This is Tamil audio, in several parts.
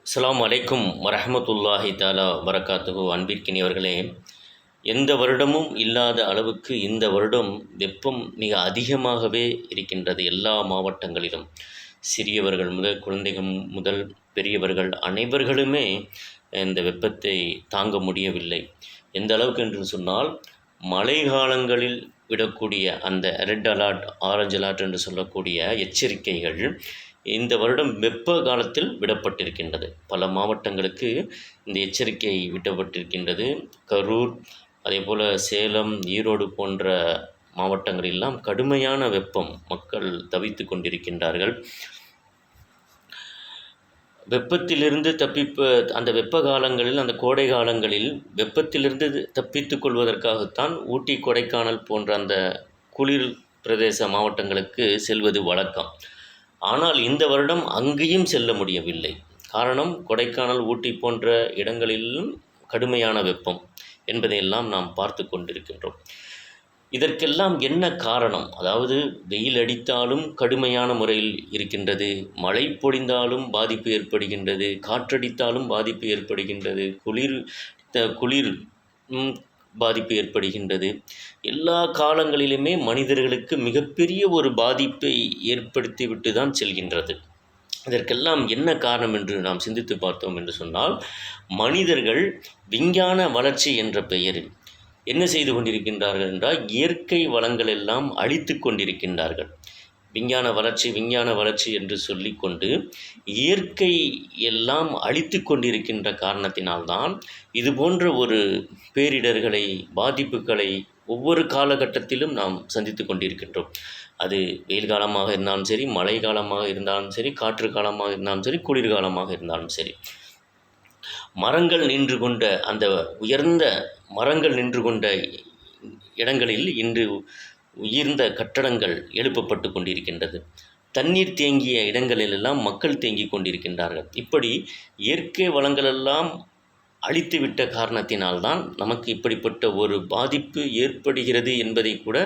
அஸ்ஸலாமு அலைக்கும் வரஹ்மத்துல்லாஹி தஆலா வரகாத்துஹு. அன்பிற்கினியவர்களே, எந்த வருடமும் இல்லாத அளவுக்கு இந்த வருடம் வெப்பம் மிக அதிகமாகவே இருக்கின்றது. எல்லா மாவட்டங்களிலும் சிறியவர்கள் முதல் குழந்தைகள் முதல் பெரியவர்கள் அனைவர்களுமே இந்த வெப்பத்தை தாங்க முடியவில்லை. எந்த அளவுக்கு என்று சொன்னால், மழை காலங்களில் விடக்கூடிய அந்த ரெட் அலர்ட், ஆரஞ்சு அலர்ட் என்று சொல்லக்கூடிய எச்சரிக்கைகள் இந்த வருடம் வெப்ப காலத்தில் விடப்பட்டிருக்கின்றது. பல மாவட்டங்களுக்கு இந்த எச்சரிக்கை விடப்பட்டிருக்கின்றது. கரூர், அதேபோல் சேலம், ஈரோடு போன்ற மாவட்டங்களெல்லாம் கடுமையான வெப்பம், மக்கள் தவித்து கொண்டிருக்கின்றார்கள். வெப்பத்திலிருந்து அந்த வெப்ப காலங்களில், அந்த கோடை காலங்களில் வெப்பத்திலிருந்து தப்பித்து கொள்வதற்காகத்தான் ஊட்டி, கொடைக்கானல் போன்ற அந்த குளிர் பிரதேச மாவட்டங்களுக்கு செல்வது வழக்கம். ஆனால் இந்த வருடம் அங்கேயும் செல்ல முடியவில்லை. காரணம், கொடைக்கானல், ஊட்டி போன்ற இடங்களிலும் கடுமையான வெப்பம் என்பதையெல்லாம் நாம் பார்த்து கொண்டிருக்கின்றோம். இதற்கெல்லாம் என்ன காரணம்? அதாவது வெயில் அடித்தாலும் கடுமையான முறையில் இருக்கின்றது, மழை பொழிந்தாலும் பாதிப்பு ஏற்படுகின்றது, காற்றடித்தாலும் பாதிப்பு ஏற்படுகின்றது, குளிர் பாதிப்பு ஏற்படுகின்றது. எல்லா காலங்களிலுமே மனிதர்களுக்கு மிகப்பெரிய ஒரு பாதிப்பை ஏற்படுத்திவிட்டு தான் செல்கின்றது. இதற்கெல்லாம் என்ன காரணம் என்று நாம் சிந்தித்து பார்த்தோம் என்று சொன்னால், மனிதர்கள் விஞ்ஞான வளர்ச்சி என்ற பெயரில் என்ன செய்து கொண்டிருக்கின்றார்கள் என்றால், இயற்கை வளங்கள் எல்லாம் அழித்து கொண்டிருக்கின்றார்கள். விஞ்ஞான வளர்ச்சி என்று சொல்லிக்கொண்டு இயற்கை எல்லாம் அழித்து கொண்டிருக்கின்ற காரணத்தினால்தான் இதுபோன்ற ஒரு பேரிடர்களை, பாதிப்புகளை ஒவ்வொரு காலகட்டத்திலும் நாம் சந்தித்து கொண்டிருக்கின்றோம். அது வெயில் காலமாக இருந்தாலும் சரி, மழை காலமாக இருந்தாலும் சரி, காற்று காலமாக இருந்தாலும் சரி, குளிர்காலமாக இருந்தாலும் சரி. மரங்கள் நின்று கொண்ட அந்த உயர்ந்த மரங்கள் நின்று கொண்ட இடங்களில் இன்று உயர்ந்த கட்டடங்கள் எழுப்பப்பட்டு கொண்டிருக்கின்றது. தண்ணீர் தேங்கிய இடங்களிலெல்லாம் மக்கள் தேங்கி கொண்டிருக்கின்றார்கள். இப்படி இயற்கை வளங்களெல்லாம் அழித்துவிட்ட காரணத்தினால்தான் நமக்கு இப்படிப்பட்ட ஒரு பாதிப்பு ஏற்படுகிறது என்பதை கூட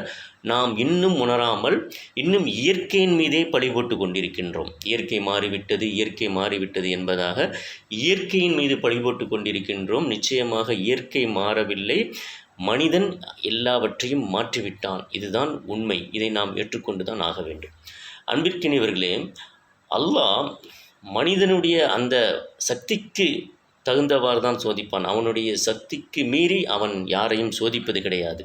நாம் இன்னும் உணராமல், இன்னும் இயற்கையின் மீதே பழி போட்டு கொண்டிருக்கின்றோம். இயற்கை மாறிவிட்டது என்பதாக இயற்கையின் மீது பழி போட்டு கொண்டிருக்கின்றோம். நிச்சயமாக இயற்கை மாறவில்லை, மனிதன் எல்லாவற்றையும் மாற்றிவிட்டான். இதுதான் உண்மை. இதை நாம் ஏற்றுக்கொண்டு தான் ஆக வேண்டும். அன்பிற்கினியவர்களே, அல்லாஹ் மனிதனுடைய அந்த சக்திக்கு தகுந்தவாறு தான் சோதிப்பான். அவனுடைய சக்திக்கு மீறி அவன் யாரையும் சோதிப்பது கிடையாது.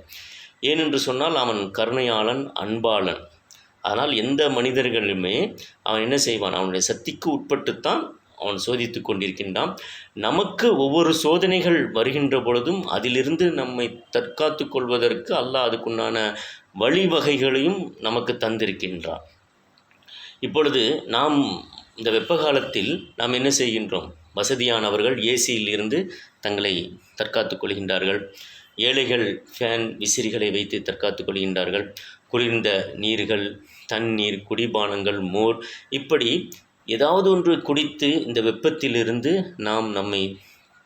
ஏனென்று சொன்னால், அவன் கருணையாளன், அன்பாளன். அதனால் எந்த மனிதர்களுமே அவன் என்ன செய்வான், அவனுடைய சக்திக்கு உட்பட்டுத்தான் அவன் சோதித்து கொண்டிருக்கின்றான். நமக்கு ஒவ்வொரு சோதனைகள் வருகின்ற பொழுதும் அதிலிருந்து நம்மை தற்காத்து கொள்வதற்கு அல்லாஹ் அதுக்குண்டான வழிவகைகளையும் நமக்கு தந்திருக்கின்றான். இப்பொழுது நாம் இந்த வெப்ப காலத்தில் நாம் என்ன செய்கின்றோம்? வசதியானவர்கள் ஏசியில் இருந்து தங்களை தற்காத்து கொள்கின்றார்கள். ஏழைகள் ஃபேன், விசிறிகளை வைத்து தற்காத்து கொள்கின்றார்கள். குளிர்ந்த நீர்கள், தண்ணீர், குடிபானங்கள், மோர், இப்படி ஏதாவது ஒன்று குடித்து இந்த வெப்பத்திலிருந்து நாம் நம்மை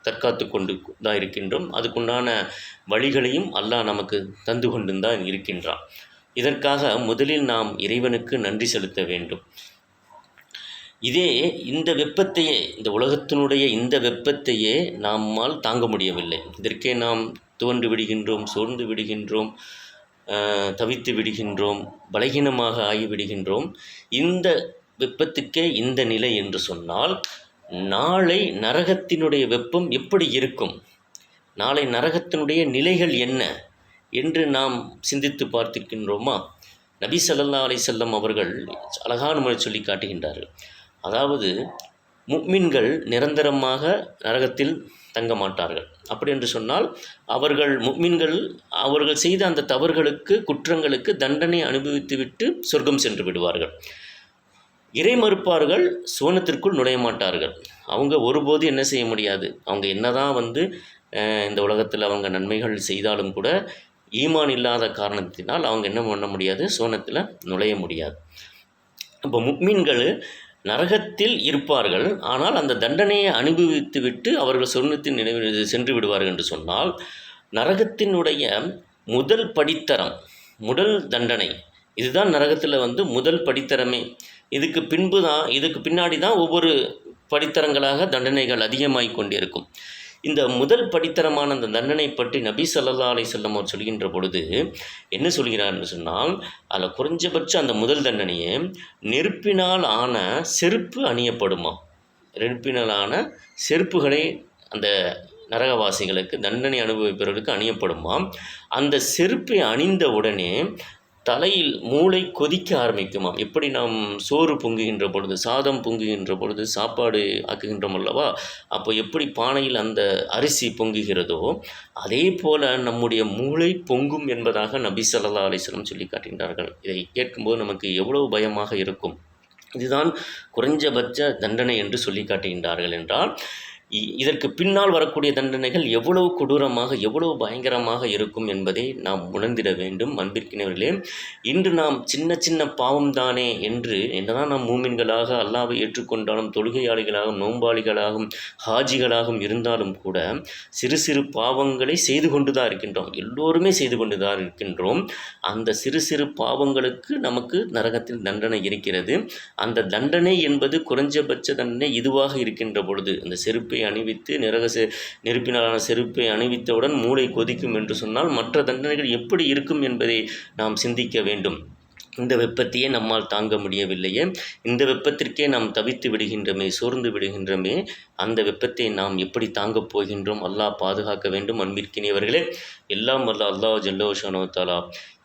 தற்காத்து கொண்டு தான் இருக்கின்றோம். அதுக்குண்டான வழிகளையும் அல்லாஹ் நமக்கு தந்து கொண்டு தான் இருக்கின்றான். இதற்காக முதலில் நாம் இறைவனுக்கு நன்றி செலுத்த வேண்டும். இந்த வெப்பத்தையே, இந்த உலகத்தினுடைய இந்த வெப்பத்தையே நம்மால் தாங்க முடியவில்லை. இதற்கே நாம் துவண்டு விடுகின்றோம், சோர்ந்து விடுகின்றோம், தவித்து விடுகின்றோம், பலகீனமாக ஆகிவிடுகின்றோம். இந்த வெப்பத்துக்கே இந்த நிலை என்று சொன்னால், நாளை நரகத்தினுடைய வெப்பம் எப்படி இருக்கும்? நாளை நரகத்தினுடைய நிலைகள் என்ன என்று நாம் சிந்தித்து பார்த்திருக்கின்றோமா? நபி ஸல்லல்லாஹு அலைஹி வஸல்லம் அவர்கள் அழகான முறை சொல்லி காட்டுகின்றார்கள். அதாவது, முஃமின்கள் நிரந்தரமாக நரகத்தில் தங்க மாட்டார்கள். அப்படி என்று சொன்னால், முஃமின்கள் அவர்கள் செய்த அந்த தவறுகளுக்கு, குற்றங்களுக்கு தண்டனை அனுபவித்துவிட்டு சொர்க்கம் சென்று விடுவார்கள். இறை மறுப்பார்கள் சுவனத்திற்குள் நுழைய மாட்டார்கள். அவங்க ஒருபோது என்ன செய்ய முடியாது, அவங்க என்னதான் இந்த உலகத்தில் அவங்க நன்மைகள் செய்தாலும் கூட ஈமான் இல்லாத காரணத்தினால் அவங்க என்ன பண்ண முடியாது, சுவனத்தில் நுழைய முடியாது. இப்போ முஃமின்கள் நரகத்தில் இருப்பார்கள், ஆனால் அந்த தண்டனையை அனுபவித்துவிட்டு அவர்கள் சொர்க்கத்தின் நினைவு சென்று விடுவார்கள் என்று சொன்னால், நரகத்தினுடைய முதல் படித்தரம், முதல் தண்டனை இதுதான் நரகத்தில் முதல் படித்தரமே. இதுக்கு பின்னாடி தான் ஒவ்வொரு படித்தரங்களாக தண்டனைகள் அதிகமாகிக் கொண்டிருக்கும். இந்த முதல் படித்தரமான அந்த தண்டனை பற்றி நபி ஸல்லல்லாஹு அலைஹி வஸல்லம் அவர் சொல்கின்ற பொழுது என்ன சொல்கிறார்னு சொன்னால், அதில் குறைஞ்சபட்சம் அந்த முதல் தண்டனையே நெருப்பினால் ஆன செருப்பு அணியப்படுமாம். நெருப்பினால் ஆன செருப்புகளை அந்த நரகவாசிகளுக்கு, தண்டனை அனுபவிப்பவர்களுக்கு அணியப்படுமாம். அந்த செருப்பை அணிந்த உடனே தலையில் மூளை கொதிக்க ஆரம்பிக்குமாம். எப்படி நாம் சோறு பொங்குகின்ற பொழுது, சாதம் பொங்குகின்ற பொழுது, சாப்பாடு ஆக்குகின்றோம் அல்லவா, அப்போ எப்படி பானையில் அந்த அரிசி பொங்குகிறதோ அதே போல் நம்முடைய மூளை பொங்கும் என்பதாக நபி ஸல்லல்லாஹு அலைஹி வஸல்லம் சொல்லி காட்டுகின்றார்கள். இதை கேட்கும்போது நமக்கு எவ்வளவு பயமாக இருக்கும். இதுதான் குறைஞ்சபட்ச தண்டனை என்று சொல்லி காட்டுகின்றார்கள் என்றால், இதற்கு பின்னால் வரக்கூடிய தண்டனைகள் எவ்வளவு கொடூரமாக, எவ்வளவு பயங்கரமாக இருக்கும் என்பதை நாம் உணர்ந்திட வேண்டும். அன்பிற்கினவர்களே, இன்று நாம் சின்ன சின்ன பாவம் தானே என்று என்னதான் நாம் மூமின்களாக அல்லாஹ்வை ஏற்றுக்கொண்டாலும், தொழுகையாளிகளாகவும், நோன்பாளிகளாகவும், ஹாஜிகளாகவும் இருந்தாலும் கூட சிறு சிறு பாவங்களை செய்து கொண்டு தான் இருக்கின்றோம். எல்லோருமே செய்து கொண்டு தான் இருக்கின்றோம். அந்த சிறு சிறு பாவங்களுக்கு நமக்கு நரகத்தில் தண்டனை இருக்கிறது. அந்த தண்டனை என்பது குறைஞ்சபட்ச தண்டனை இதுவாக இருக்கின்ற பொழுது, அந்த செருப்பை அணிவித்து நெருப்பினாலான செருப்பை அணிவித்தவுடன் மூளை கொதிக்கும் என்று சொன்னால் மற்ற தண்டனைகள் எப்படி இருக்கும் என்பதை நாம் சிந்திக்க வேண்டும். இந்த வெப்பத்தையே நம்மால் தாங்க முடியவில்லையே, இந்த வெப்பத்திற்கே நாம் தவித்து விடுகின்றமே, சோர்ந்து விடுகின்றமே, அந்த வெப்பத்தை நாம் எப்படி தாங்கப் போகின்றோம்? அல்லாஹ் பாதுகாக்க வேண்டும். அன்பிற்கினியவர்களே, எல்லாம் வல்ல அல்லாஹ் ஜல்ல ஷானஹு தஆலா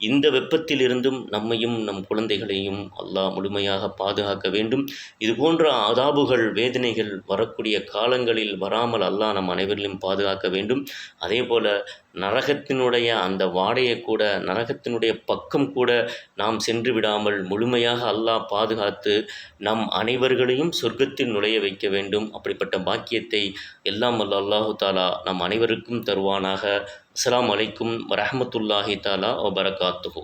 இந்த வெப்பத்திலிருந்தும் நம்மையும் நம் குழந்தைகளையும் அல்லாஹ் முழுமையாக பாதுகாக்க வேண்டும். இதுபோன்ற அதாபுகள், வேதனைகள் வரக்கூடிய காலங்களில் வராமல் அல்லாஹ் நம் அனைவரிலும் பாதுகாக்க வேண்டும். அதே போல் நரகத்தினுடைய அந்த வாடையை கூட, நரகத்தினுடைய பக்கம் கூட நாம் சென்று விடாமல் முழுமையாக அல்லாஹ் பாதுகாத்து நம் அனைவர்களையும் சொர்க்கத்தில் நுழைய வைக்க வேண்டும். அப்படிப்பட்ட பாக்கியத்தை எல்லாம் வல்ல அல்லாஹு தஆலா நம் அனைவருக்கும் தருவானாக. அஸ்ஸலாமு அலைக்கும் வரஹ்மத்துல்லாஹி தஆலா வபரகாத்துஹு.